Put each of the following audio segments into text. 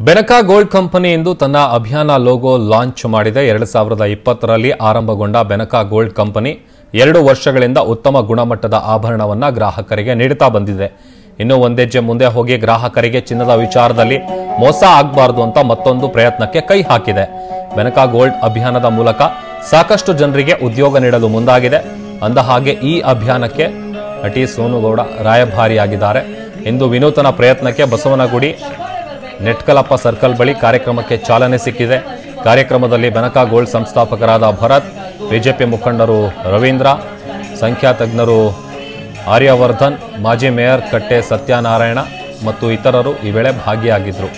Benaka gold company ಇಂದು ತನ್ನ ಅಭಿಯಾನ logo launch ಮಾಡಿದೆ। 2020ರಲ್ಲಿ ಆರಂಭಗೊಂಡ ಬೆನಕ ಗೋಲ್ಡ್ ಕಂಪನಿ 2 ವರ್ಷಗಳಿಂದ ಉತ್ತಮ ಗುಣಮಟ್ಟದ ಆಭರಣವನ್ನ ಗ್ರಾಹಕರಿಗೆ ನೀಡುತ್ತಾ ಬಂದಿದೆ। ಇನ್ನು ಒಂದೆಜ್ಜೆ ಮುಂದೆ ಹೋಗಿ ಗ್ರಾಹಕರಿಗೆ ಚಿನ್ನದ ವಿಚಾರದಲ್ಲಿ ಮೋಸ ಆಗಬಾರದು ಅಂತ ಮತ್ತೊಂದು ಪ್ರಯತ್ನಕ್ಕೆ ಕೈ ಹಾಕಿದೆ। ಬೆನಕ ಗೋಲ್ಡ್ ಅಭಿಯಾನದ ಮೂಲಕ ಸಾಕಷ್ಟು ಜನರಿಗೆ ಉದ್ಯೋಗ ನೀಡಲು ಮುಂದಾಗಿದೆ। ಅಂದಹಾಗೆ ಈ ಅಭಿಯಾನಕ್ಕೆ ನಟಿ ಸೋನುಗೌಡ ರಾಯಭಾರಿಯಾಗಿದ್ದಾರೆ। ಇಂದು ವಿನೂತನ ಪ್ರಯತ್ನಕ್ಕೆ ಬಸವನಗುಡಿ ನೆಟ್ಕಲಪ್ಪ ಸರ್ಕಲ್ ಬಳಿ ಕಾರ್ಯಕ್ರಮಕ್ಕೆ ಚಾಲನೆ ಸಿಕ್ಕಿದೆ। ಕಾರ್ಯಕ್ರಮದಲ್ಲಿ ಬೆನಕ ಗೋಲ್ಡ್ ಸಂಸ್ಥಾಪಕರಾದ ಭರತ್, ಬಿಜೆಪಿ ಮುಖಂಡರು ರವೀಂದ್ರ, ಸಂಖ್ಯಾ ತಜ್ಞರು ಆರ್ಯವರ್ಧನ್, ಮಾಜಿ ಮೇಯರ್ ಕಟ್ಟೆ ಸತ್ಯನಾರಾಯಣ ಮತ್ತು ಇತರರು ಈ ವೇಳೆ ಭಾಗಿಯಾಗಿದ್ದರು।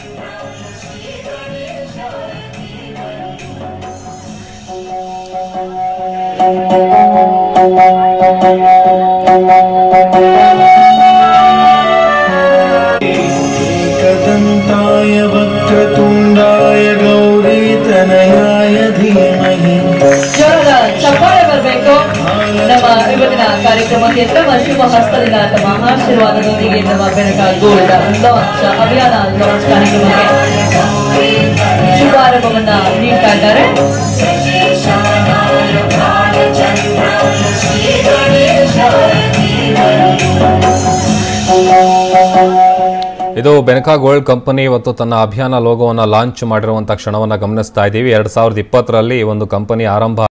वक्रतुंडाय गौरीतनयाय धीमहि ಚಪ್ಪಾಳೆ ಬರಬೇಕು। ನಮ್ಮ ಇವತ್ತಿನ ಕಾರ್ಯಕ್ರಮಕ್ಕೆ ತಮ್ಮ ಶುಭ ಹಸ್ತದಿಂದ ತಮ್ಮ ಆಶೀರ್ವಾದದೊಂದಿಗೆ ನಮ್ಮ ಬೆನಕ ಗೋಲ್ಡ್ ಲಾಂಚ್ ಅಭಿಯಾನ ಲಾಂಚ್ ಕಾರ್ಯಕ್ರಮಕ್ಕೆ ಶುಭಾರಂಭವನ್ನ ನೀಡ್ತಾ ಇದ್ದಾರೆ। ಇದು ಬೆನಕ ಗೋಲ್ಡ್ ಕಂಪನಿ ಇವತ್ತು ತನ್ನ ಅಭಿಯಾನ ಲೋಗೋವನ್ನು ಲಾಂಚ್ ಮಾಡಿರುವಂತಹ ಕ್ಷಣವನ್ನು ಗಮನಿಸ್ತಾ ಇದ್ದೀವಿ। 2020ರಲ್ಲಿ ಈ ಒಂದು ಕಂಪನಿ ಆರಂಭ